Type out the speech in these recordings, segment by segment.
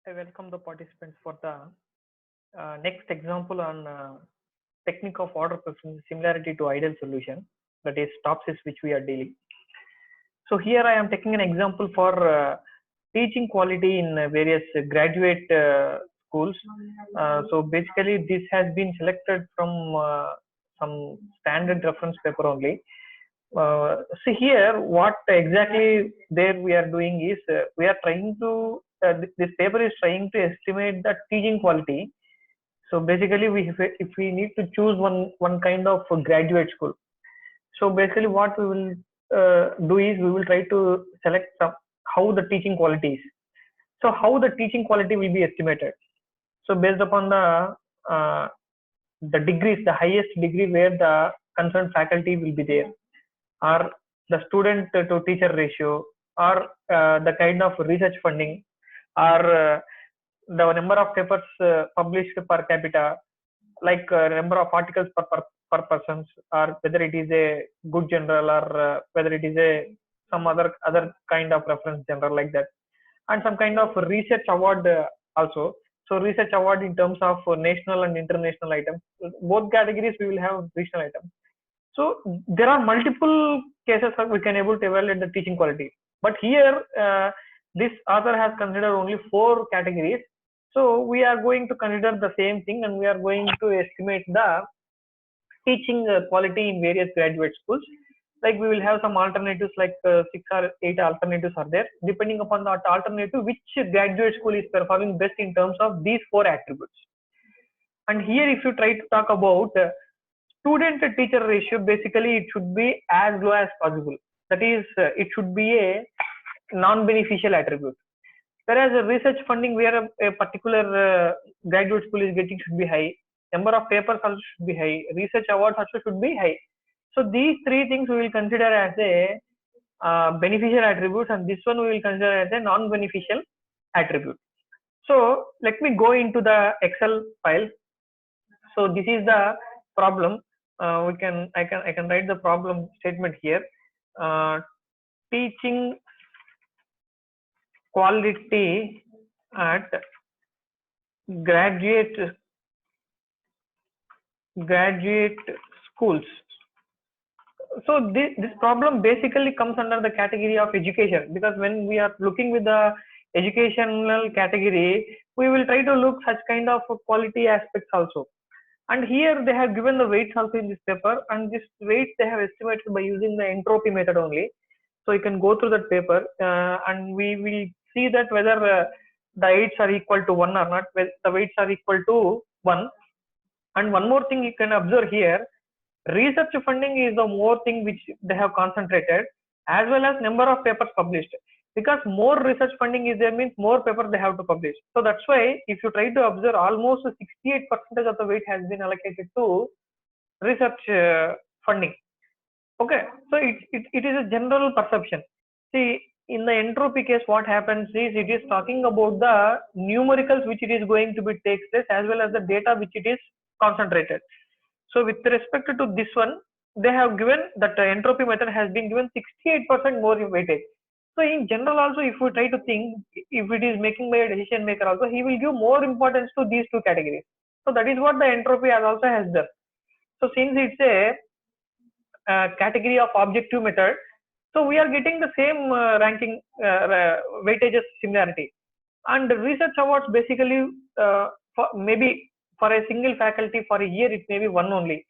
I welcome the participants for the next example on technique of order preference similarity to ideal solution, that is TOPSIS, which we are dealing. So here I am taking an example for teaching quality in various graduate schools. So basically this has been selected from some standard reference paper only. See here what exactly there we are doing is we are trying to this paper is trying to estimate the teaching quality. So basically if we need to choose one kind of graduate school, so basically what we will do is we will try to select how the teaching quality is. So how the teaching quality will be estimated, so based upon uh, the degrees, the highest degree where the concerned faculty will be there, or the student to teacher ratio, or the kind of research funding, or the number of papers published per capita, like number of articles per persons, or whether it is a good general, or whether it is a some other kind of reference general, like that. And some kind of research award also. So research award in terms of national and international items, both categories we will have regional items. So there are multiple cases that we can able to evaluate the teaching quality. But here this author has considered only 4 categories. So we are going to consider the same thing, and we are going to estimate the teaching quality in various graduate schools. Like we will have some alternatives, like 6 or 8 alternatives are there. Depending upon that alternative, which graduate school is performing best in terms of these 4 attributes. And here if you try to talk about student to teacher ratio, basically it should be as low as possible. That is, it should be a non-beneficial attribute. Whereas research funding where a particular graduate school is getting should be high. Number of papers also should be high. Research awards also should be high. So these 3 things we will consider as a beneficial attributes, and this one we will consider as a non-beneficial attribute. So let me go into the Excel file. So this is the problem. I can write the problem statement here. Teaching quality at graduate schools. So this problem basically comes under the category of education, because when we are looking with the educational category, we will try to look such kind of quality aspects also. And here they have given the weights also in this paper, and this weights they have estimated by using the entropy method only. So you can go through that paper and we will see that whether the weights are equal to 1 or not, whether the weights are equal to 1. And one more thing you can observe here, research funding is the more thing which they have concentrated, as well as number of papers published. Because more research funding is there means more papers they have to publish. So that's why if you try to observe, almost 68% of the weight has been allocated to research funding. Okay, so it is a general perception. See, in the entropy case, what happens is it is talking about the numericals which it is going to be takes place, as well as the data which it is concentrated. So with respect to this one, they have given that entropy method has been given 68% more weightage. So in general also, if we try to think, if it is making by a decision maker also, he will give more importance to these 2 categories. So that is what the entropy also has done. So since it's a category of objective method, so we are getting the same ranking weightages similarity. And research awards basically maybe for a single faculty for a year it may be 1 only.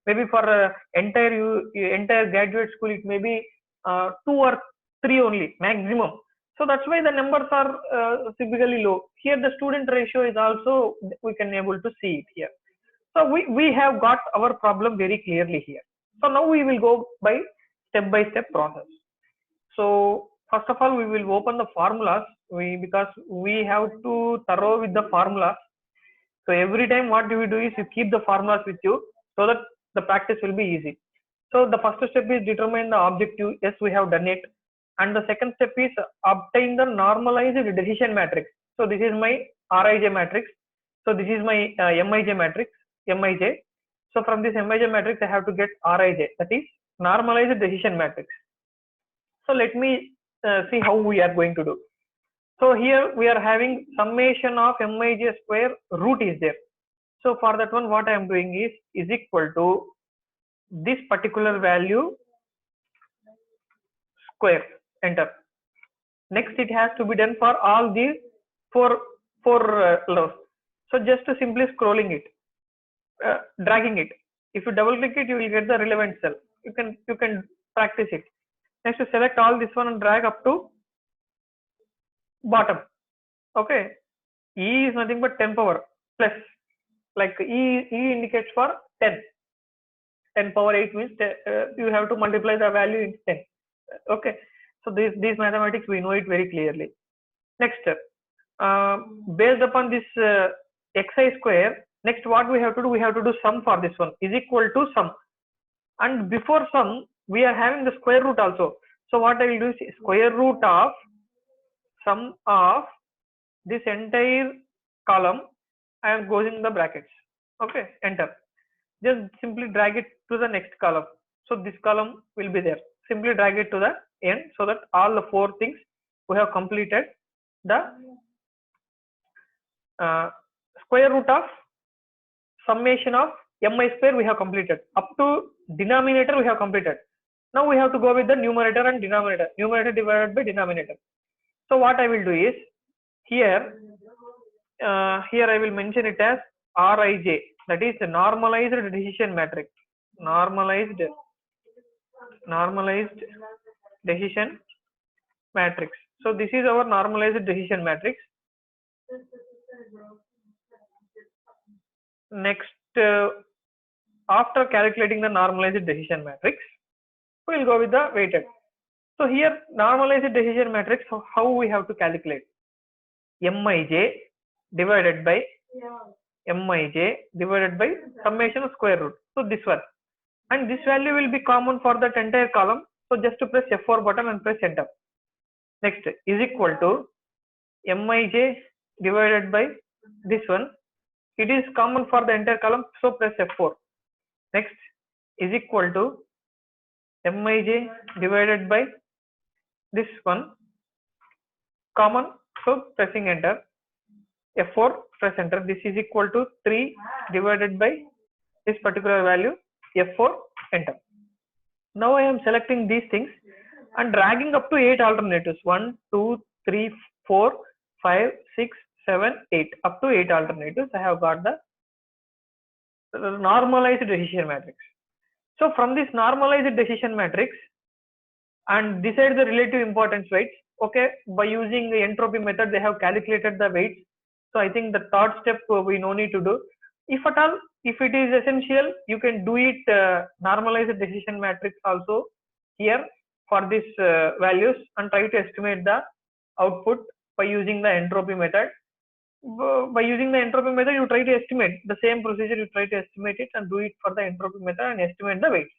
Maybe for entire graduate school it may be 2 or 3 only maximum. So that's why the numbers are typically low. Here the student ratio is also, we can able to see it here. So we have got our problem very clearly here. So now we will go by step process. So first of all, we will open the formulas because we have to thorough with the formulas. So every time what do we do is you keep the formulas with you so that the practice will be easy. So the first step is determine the objective. Yes, we have done it. And the second step is obtain the normalized decision matrix. So this is my Rij matrix. So this is my Mij matrix, Mij. So from this Mij matrix, I have to get Rij, that is normalized decision matrix. So let me see how we are going to do. So here we are having summation of mij square root is there. So for that one, what I am doing is equal to this particular value square, enter. Next, it has to be done for all these four rows. So just simply scrolling it, dragging it. If you double click it, you will get the relevant cell. You can practice it. Next, to select all this one and drag up to bottom. Okay, E is nothing but 10 power plus, like E indicates for 10. 10 power 8 means you have to multiply the value in 10. Okay, so these mathematics we know it very clearly. Next, based upon this xi square, next what we have to do, we have to do sum for this one is equal to sum, and before sum we are having the square root also. So what I will do is square root of sum of this entire column. I am closing the brackets. Okay, enter. Just simply drag it to the next column. So this column will be there. Simply drag it to the end so that all the four things we have completed. The square root of summation of mi square we have completed. Up to denominator we have completed. Now we have to go with the numerator and denominator. Numerator divided by denominator. So what I will do is here I will mention it as Rij, that is the normalized decision matrix. Normalized decision matrix. So this is our normalized decision matrix. Next, after calculating the normalized decision matrix, we will go with the weighted. So here normalized decision matrix, so how we have to calculate? Mij divided by summation of square root. So this one, and this value will be common for that entire column. So just to press F4 button and press enter. Next is equal to Mij divided by this one. It is common for the entire column, so press F4. Next is equal to Mij divided by this one, common, so pressing enter. F4, press enter. This is equal to 3 divided by this particular value, F4, enter. Now I am selecting these things and dragging up to 8 alternatives. 1, 2, 3, 4, 5, 6, 7, 8. Up to 8 alternatives. I have got the normalized decision matrix. So from this normalized decision matrix, and decide the relative importance weights. Okay, by using the entropy method, they have calculated the weights. So I think the third step we no need to do. If at all, if it is essential, you can do it normalized decision matrix also here for these values and try to estimate the output by using the entropy method. By using the entropy method, you try to estimate the same procedure. You try to estimate it and do it for the entropy method and estimate the weights.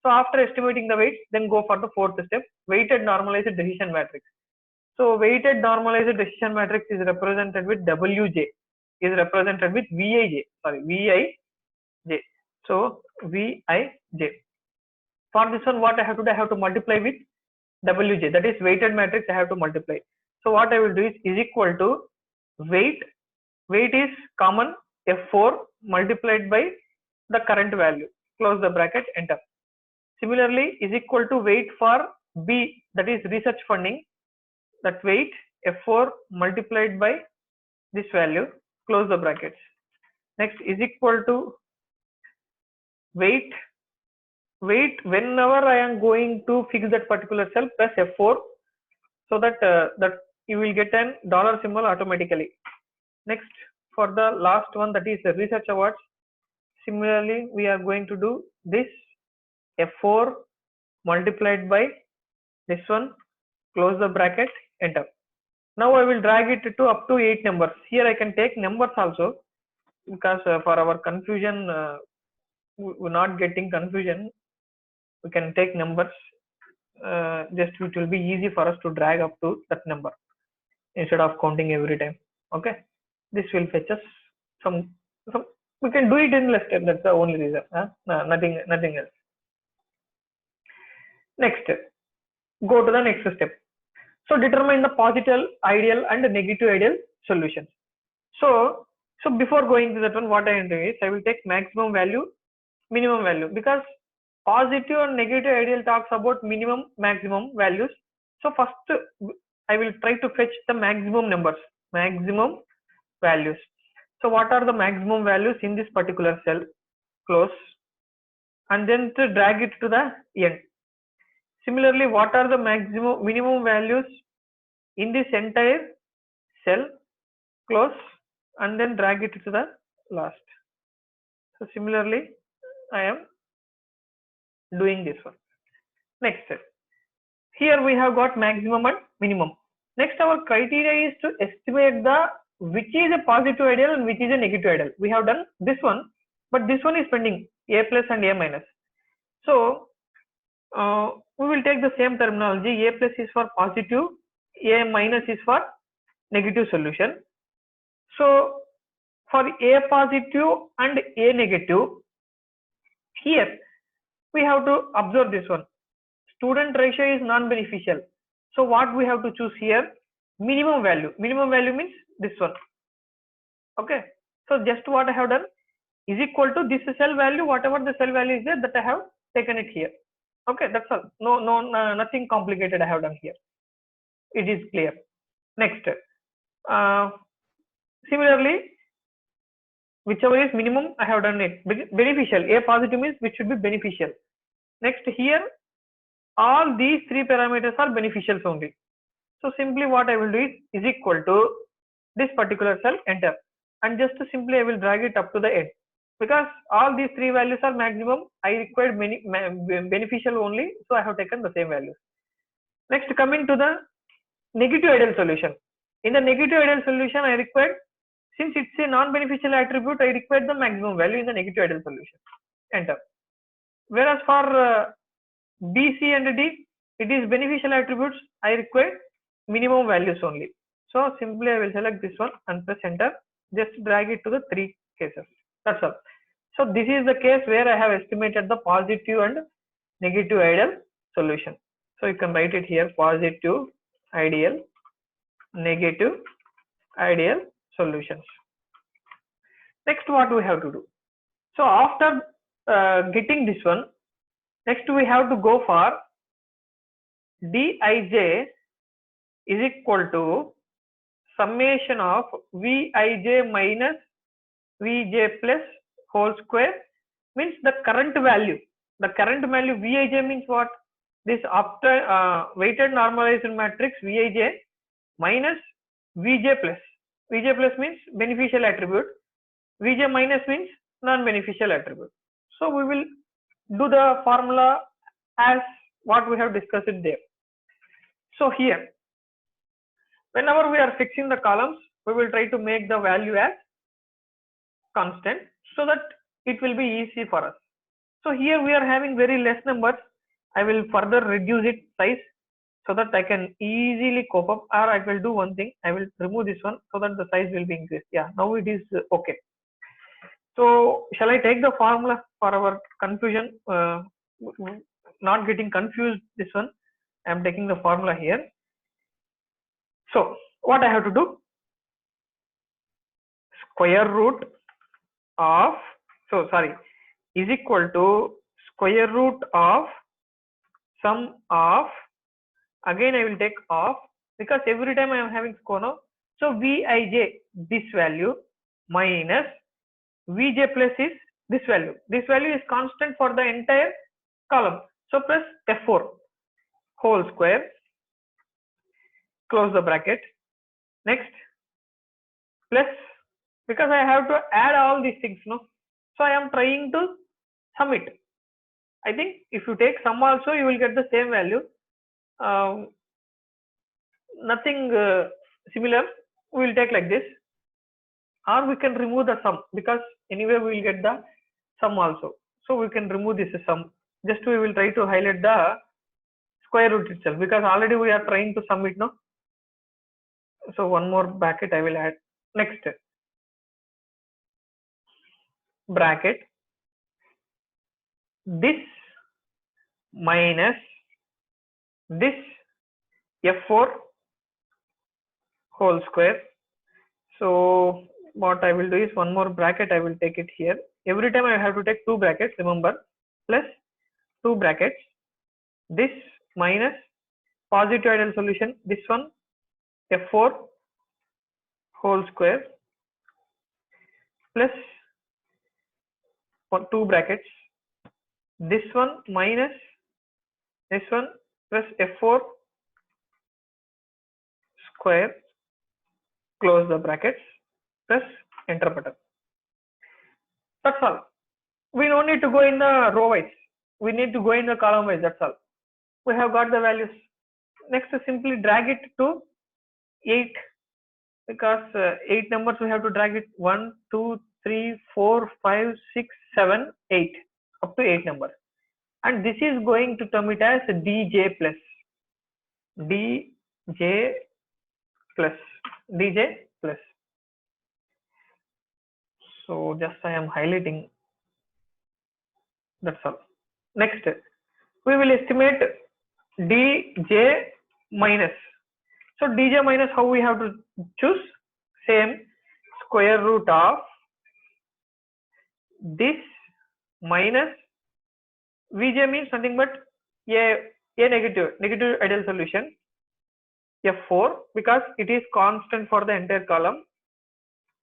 So after estimating the weights, then go for the fourth step, weighted normalized decision matrix. So weighted normalized decision matrix is represented with Wj, is represented with Vij. So Vij. For this one, what I have to do? I have to multiply with Wj. That is weighted matrix. I have to multiply. So what I will do is equal to weight. Weight is common, F4 multiplied by the current value. Close the bracket. Enter. Similarly, is equal to weight for B, that is research funding. That weight F4 multiplied by this value, close the brackets. Next is equal to weight. Weight, whenever I am going to fix that particular cell, press F4 so that that you will get an dollar symbol automatically. Next, for the last one, that is the research awards. Similarly, we are going to do this F4 multiplied by this one, close the bracket, enter. Now I will drag it to up to 8 numbers. Here I can take numbers also, because for our confusion, we're not getting confusion. We can take numbers. Just it will be easy for us to drag up to that number instead of counting every time. Okay, this will fetch us some. We can do it in less step. That's the only reason. Nothing else. Next, go to the next step. So determine the positive ideal and negative ideal solutions. So before going to that one, what I will do is I will take maximum value, minimum value, because positive and negative ideal talks about minimum, maximum values. So first I will try to fetch the maximum numbers, maximum values. So what are the maximum values in this particular cell? Close, and then to drag it to the end. Similarly, what are the minimum values in this entire cell? Close, and then drag it to the last. So similarly, I am doing this one. Next step. Here we have got maximum and minimum. Next, our criteria is to estimate the which is a positive ideal and which is a negative ideal. We have done this one, but this one is pending, A plus and A minus. So we will take the same terminology. A plus is for positive, A minus is for negative solution. So for A positive and A negative, here we have to observe this one. Student ratio is non-beneficial. So what we have to choose here? Minimum value. Minimum value means this one. Okay. So just what I have done is equal to this cell value, whatever the cell value is there, that I have taken it here. Okay, that's all. Nothing complicated I have done here. It is clear. Next. Similarly, whichever is minimum, I have done it. Beneficial. A positive means which should be beneficial. Next, here all these three parameters are beneficials only. So simply what I will do is equal to this particular cell, enter, and just simply I will drag it up to the end, because all these three values are maximum. I required beneficial only, so I have taken the same values. Next, coming to the negative ideal solution. In the negative ideal solution, I required, since it's a non-beneficial attribute, I required the maximum value in the negative ideal solution. Enter. Whereas for B, C and D, it is beneficial attributes. I require minimum values only. So simply I will select this one and press enter. Just drag it to the three cases. That's all. So this is the case where I have estimated the positive and negative ideal solution. So you can write it here: positive ideal, negative ideal solutions. Next, what we have to do? So after getting this one, next we have to go for Dij is equal to summation of Vij minus Vj plus whole square, means the current value. The current value Vij means what? This after weighted normalized matrix Vij minus Vj plus. Vj plus means beneficial attribute. Vj minus means non-beneficial attribute. So we will do the formula as what we have discussed it there. So here, whenever we are fixing the columns, we will try to make the value as constant so that it will be easy for us. So here we are having very less numbers. I will further reduce its size so that I can easily cope up, or I will do one thing. I will remove this one so that the size will be increased. Yeah, now it is okay. So shall I take the formula for our confusion? Not getting confused this one. I am taking the formula here. So what I have to do? Square root of, is equal to square root of sum of, again I will take of, because every time I am having scono. So Vij, this value, minus Vj plus is this value. This value is constant for the entire column. So press F4, whole square, close the bracket. Next, plus, because I have to add all these things, no? So I am trying to sum it. I think if you take sum also, you will get the same value. Nothing similar. We will take like this, or we can remove the sum, because anyway we will get the sum also. So we can remove this sum. Just we will try to highlight the square root itself, because already we are trying to sum it, no? So one more bracket I will add. Next, bracket, this minus this F4 whole square. So what I will do is one more bracket I will take it here. Every time I have to take two brackets, remember, plus two brackets, this minus positive ideal solution, this one f4 whole square plus two brackets, this one minus this one plus f4 square, close the brackets, press enter button. That's all. We don't need to go in the row wise. We need to go in the column wise. That's all. We have got the values. Next, simply drag it to 8, because 8 numbers we have to drag it 1, 2, 3, 4, 5, 6, 7, 8, up to 8 numbers. And this is going to term it as dj plus. dj plus. dj plus. So just I am highlighting. That's all. Next, we will estimate dj minus. So dj minus, how we have to choose? Same, square root of this minus vj means nothing but a negative ideal solution, f4, because it is constant for the entire column,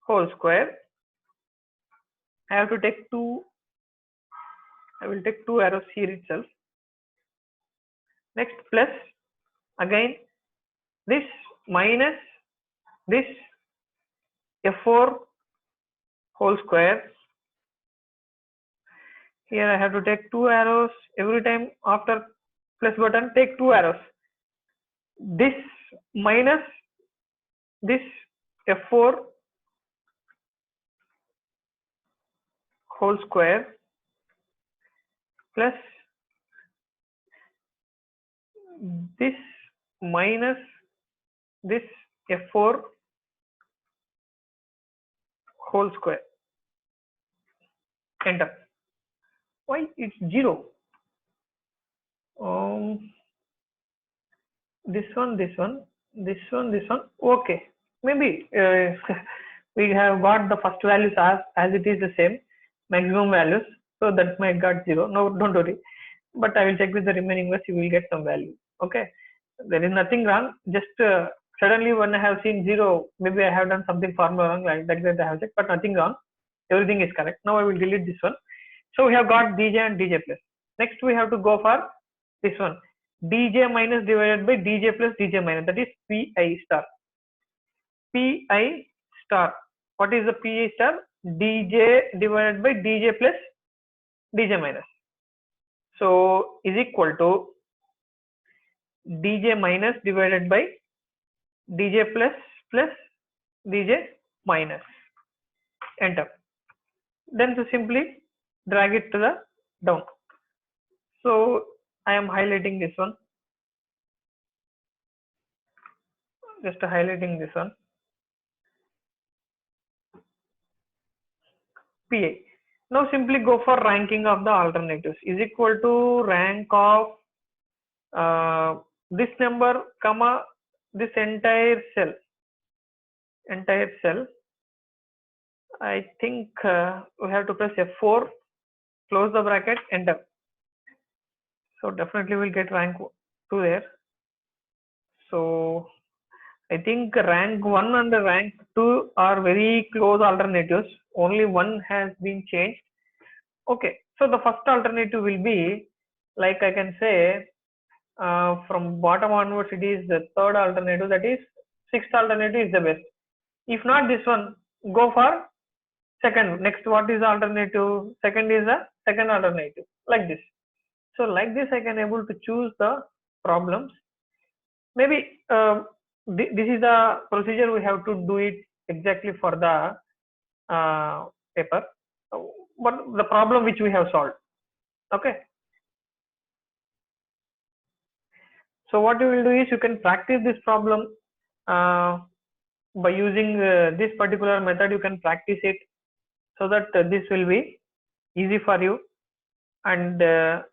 whole square. I have to take two. I will take two arrows here itself. Next, plus again this minus this f4 whole square. Here I have to take two arrows every time after plus button, take two arrows. This minus this f4 whole square plus this minus this f4 whole square. Enter. Why it's 0? This one, this one, this one, this one. Okay, maybe we have got the first values as it is the same maximum values, so that might got 0. No, don't worry. But I will check with the remaining ones. You will get some value. Okay, there is nothing wrong. Just suddenly when I have seen 0, maybe I have done something formula wrong, like that I have checked, but nothing wrong. Everything is correct. Now I will delete this one. So we have got dj and dj plus. Next we have to go for this one, dj minus divided by dj plus dj minus, that is pi star. Pi star. What is the pi star? dj divided by dj plus dj minus. So is equal to dj minus divided by dj plus plus dj minus. Enter. Then to simply drag it to the down. So I am highlighting this one. Just highlighting this one. PI. Now simply go for ranking of the alternatives is equal to rank of this number comma this entire cell. I think we have to press F4, close the bracket, enter. So definitely we'll get rank 2 there. So I think rank 1 and rank 2 are very close alternatives. Only one has been changed. Okay, so the first alternative will be, like I can say, from bottom onwards it is the third alternative, that is sixth alternative is the best. If not this one, go for second. Next, what is the alternative? Second is the second alternative, like this. So like this I can able to choose the problems. Maybe this is the procedure we have to do it exactly for the paper, but the problem which we have solved. Okay, so what you will do is you can practice this problem by using this particular method. You can practice it so that this will be easy for you, and the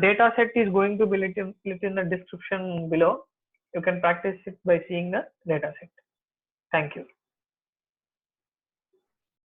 data set is going to be written in the description below. You can practice it by seeing the data set. Thank you.